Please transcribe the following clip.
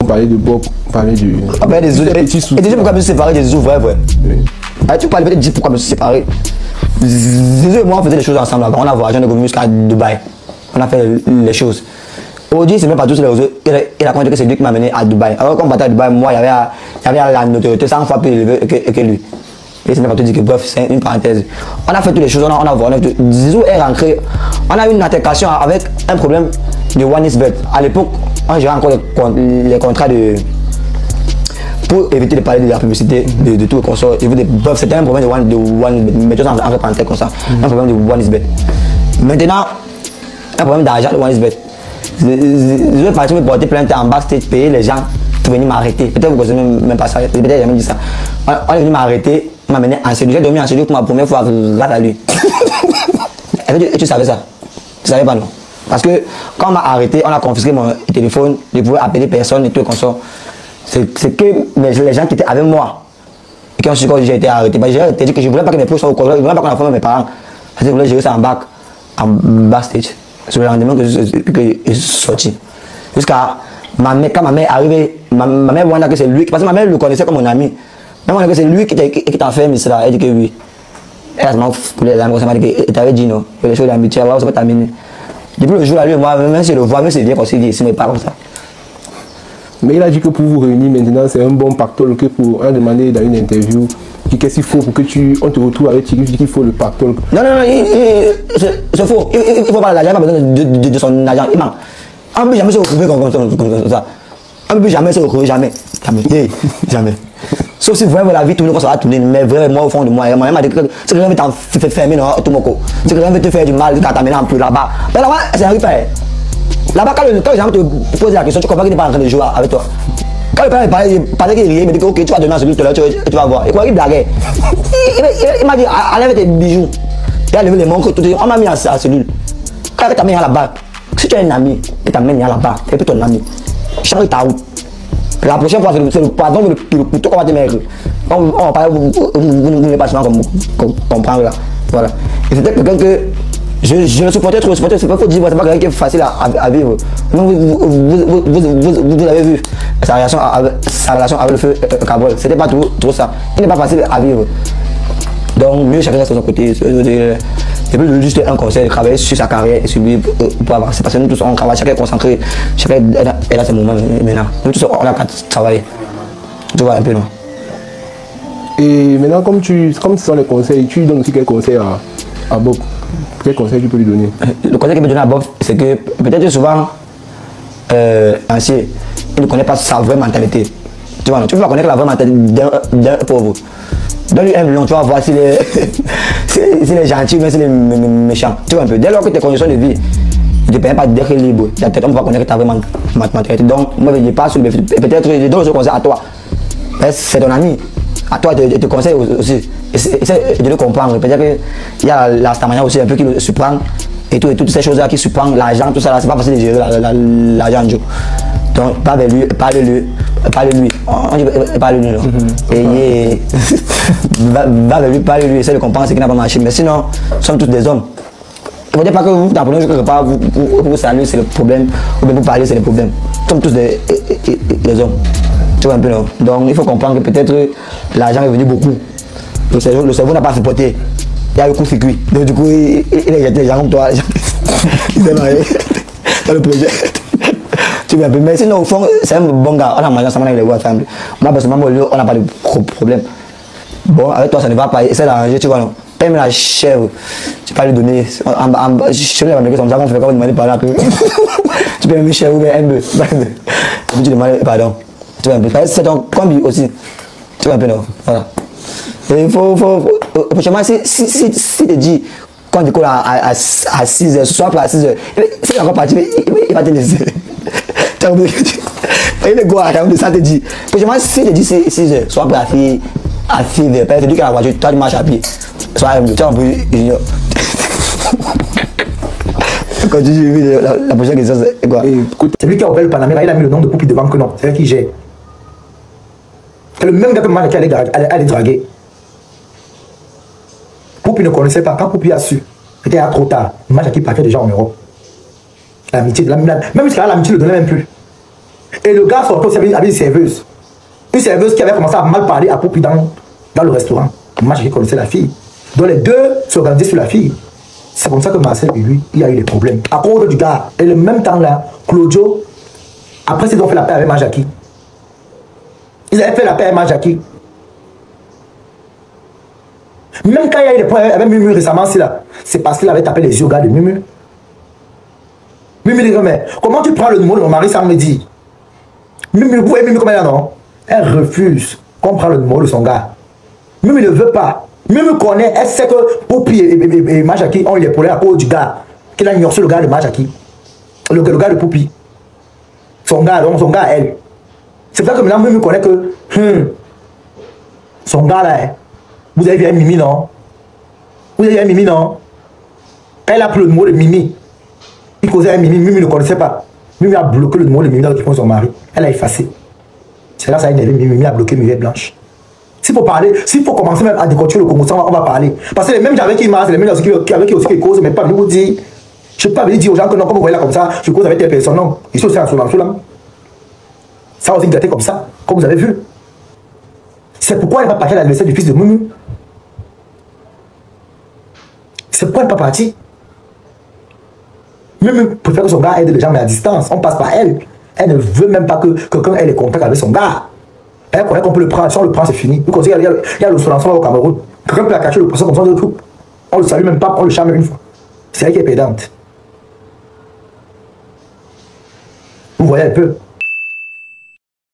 On parlait de Bob, on parlait du... On parlait des Zizou. Et déjà pourquoi je me suis séparé des Zizou, vrai. Oui. Tu parles peut-être de pourquoi je me suis séparé. Zizou et moi, on faisait des choses ensemble là-bas. On a voyagé, on est venu jusqu'à Dubaï. On a fait les choses. Aujourd'hui, c'est même pas tous les réseaux. Il a compris que c'est lui qui m'a mené à Dubaï. Alors quand on partait à Dubaï, moi, il y avait la notoriété 100 fois plus élevée que lui. Et c'est même pas tout dire que bref, c'est une parenthèse. On a fait toutes les choses, on a voyagé. Zizou est rentré. On a eu une altercation avec un problème de OneXBet. À l'époque, on gérait encore les contrats de... Pour éviter de parler de la publicité de tout le consort. Bref, c'était un problème de OneXBet. Mettons en parenthèse comme ça. Un problème de OneXBet. Maintenant, un problème d'argent de OneXBet. Je vais partir me porter plainte en backstage, payer les gens pour venir m'arrêter. Peut-être vous ne connaissez même pas ça. Peut-être j'ai jamais dit ça. On est venu m'arrêter, on m'a mené en cellule. J'ai dormi en cellule pour ma première fois grâce à lui. Et tu savais ça? Tu savais pas non? Parce que quand on m'a arrêté, on a confisqué mon téléphone, je pouvais appeler personne et tout le consort. C'est que les gens qui étaient avec moi et qui ont su que j'ai été arrêté. J'ai dit que je ne voulais pas que mes proches soient au courant, je ne voulais pas qu'on informe mes parents. Je voulais gérer ça en backstage. C'est le lendemain que je suis sorti. Jusqu'à quand ma mère est arrivée, ma mère voit que c'est lui, parce que ma mère le connaissait comme mon ami. Mais moi, que c'est lui qui t'a fait cela. Elle dit que oui. Elle m'a dit que tu avais dit non. Les choses d'amitié, ça peut t'amener. Depuis le jour là, lui, moi, même si je le vois, même si c'est bien qu'on s'est dit, mais pas comme ça. Mais il a dit que pour vous réunir maintenant, c'est un bon pactole que pour un demander dans une interview. Qu'est-ce qu'il faut pour que on te retrouve avec Thierry, qu'il faut le pactole. Non, c'est faux. Il faut pas l'argent, il n'a pas besoin de son argent. Il manque. On ne peut jamais se retrouver comme ça. On ne peut jamais se retrouver, jamais. Jamais. Sauf si vraiment la vie tourne comme ça va tourner. Mais vraiment, au fond de moi, il m'a dit que si quelqu'un veut t'en faire fermer, tout mon corps. Si quelqu'un veut te faire du mal, quand t'amènes un peu là-bas. Mais là-bas, c'est un repère. Là-bas, quand les gens te posent la question, tu comprends qu'il n'est pas en train de jouer avec toi. Quand il parlait qu'il riait, il me dit que ok, tu vas donner un celui tout à l'heure, tu vas voir. Et quoi, il blaguait. Il m'a dit, enlève tes bijoux. Il a levé les montres, tout. On m'a mis à cellule. Quand tu t'amènes là-bas, si tu as un ami et t'amènes là-bas, c'est plus ton ami. Change ta route. La prochaine fois, c'est le pardon, le couteau qu'on va te mettre. On va pas, vous n'avez pas souvent comprendre là. Voilà. Et c'était quelqu'un que je le supportais trop, c'est pas faut dire, c'est pas quelqu'un qui est facile à vivre. Vous avez vu sa relation avec le feu Cabral, c'était pas trop ça. Il n'est pas facile à vivre. Donc mieux chacun reste de son côté. Et puis juste un conseil, travailler sur sa carrière et sur lui pour avancer. Parce que nous tous on travaille, chacun est concentré, chacun est dans ses moments maintenant. Nous tous on a qu'à travailler. Tu vois un peu non. Et maintenant comme ce sont les conseils, tu donnes aussi quels conseils à Bob? Quel conseil tu peux lui donner? Le conseil que je peux donner à Bob, c'est que peut-être souvent, ancien, il ne connaît pas sa vraie mentalité. Tu vois, tu peux pas connaître la vraie mentalité d'un pauvre. Donne-lui 1 million, tu vas voir s'il est gentil ou s'il est méchant. Tu vois un peu. Dès lors que tes conditions de vie ne te permettent pas d'être libre, on va connaître ta vraie mentalité. Donc, moi, je ne dis pas sur le peut-être je donne ce conseil à toi. C'est ton ami. À toi, je te conseille aussi. Essaie de le comprendre. Peut-être qu'il y a la stamina aussi un peu qui le surprend. Et toutes ces choses-là qui surprennent l'argent, tout ça là, c'est pas facile de gérer l'argent du jour. Donc, pas vers lui, parle-lui. On dit parle-lui, non. Et va vers lui, parle-lui, essaie de comprendre ce qui n'a pas marché. Mais sinon, nous sommes tous des hommes. Il ne faut pas que vous t'apprenez quelque part, vous saluer, c'est le problème, ou bien vous parler, c'est le problème. Nous sommes tous des hommes. Tu vois un peu, non. Donc, il faut comprendre que peut-être l'argent est venu beaucoup. Le cerveau n'a pas supporté. Il y a le coup circuit. Donc, du coup, il a jeté les gens comme toi. Qui s'est marié dans le projet. Tu vois un peu. Mais sinon, au fond, c'est un bon gars. On a mangé ensemble avec les ensemble. Moi, personnellement, on n'a pas de problème. Bon, avec toi, ça ne va pas. Essaie d'arranger, tu vois, non. T'aimes la chèvre. Tu peux lui donner. Je vais m'amener comme ça, on fait comme demander par là. Tu peux aimer chèvre ou bien un bœuf. Tu demandes pardon. Tu vois un peu. C'est ton combi aussi. Tu vois un peu, non. Voilà. Il faut. Prochainement, si tu dis quand tu cours à 6h, ce soir à 6h, c'est encore parti, il va te laisser. Il est quoi, de ça te dit. Prochainement, si tu dis 6h, soit à 6h, peut-être que la voiture, toi tu marches à pied. Soit tu as un peu junior. Quand tu dis la prochaine question, c'est quoi? C'est lui qui a ouvert le Panamera, il a mis le nom de Poupi devant que non, c'est lui qui gère. C'est le même gars que moi qui allait draguer. Poupi ne connaissait pas. Quand Poupi a su, c'était trop tard. Moi, qui partait déjà en Europe. L'amitié, même jusqu'à là, l'amitié ne le donnait même plus. Et le gars sortait aussi avec une serveuse. Une serveuse qui avait commencé à mal parler à Poupi dans le restaurant. Moi, j'ai connaissais la fille. Donc les deux s'organisaient sur la fille. C'est comme ça que Marcel et lui, il y a eu des problèmes. À cause du gars. Et le même temps là, Claudio, après ils ont fait la paix avec Majaki. Ils avaient fait la paix avec Majaki. Même quand il y a eu des problèmes avec Mumu récemment, c'est parce qu'il avait tapé les yeux au gars de Mumu. Mumu dit, mais comment tu prends le numéro de mon mari sans me dire? Mumu, vous voyez Mumu comme elle est, non? Elle refuse qu'on prenne le numéro de son gars. Mumu ne veut pas. Mumu connaît, elle sait que Poupi et Majaki ont eu les problèmes à cause du gars. Qu'il a ignoré le gars de Majaki. Le gars de Poupi. Son gars, donc son gars à elle. C'est pour ça que maintenant Mumu connaît que son gars là, vous avez vu un Mimi, non? Vous avez vu un Mimi, non? Quand elle a pris le numéro de Mimi, il causait un Mimi, Mimi ne connaissait pas. Mimi a bloqué le numéro de Mimi dans le téléphone de son mari. Elle a effacé. C'est là que ça a énervé Mimi a bloqué Mimi Blanche. S'il faut parler, s'il faut commencer même à déconstruire le Congo, on va parler. Parce que les mêmes avec qui marchent, les mêmes avec qui aussi qui causent, mais pas venir vous dire. Je ne peux pas venir dire aux gens que non, comme vous voyez là comme ça, je cause avec telle personne. Non, ici aussi en Soulam. Ça aussi gâté comme ça, comme vous avez vu. C'est pourquoi elle va partir à l'anniversaire du fils de Mumu. C'est pourquoi elle n'est pas partie. Mumu préfère que son gars aide les gens, mais à distance. On passe par elle. Elle ne veut même pas que quelqu'un ait les contacts avec son gars. Elle connaît qu'on peut le prendre. Si on le prend, c'est fini. Il y a le Solançon au Cameroun. Quelqu'un peut la cacher le poisson comme ça de tout. On le salue même pas, on le charme une fois. C'est elle qui est pédante. Vous voyez un peu.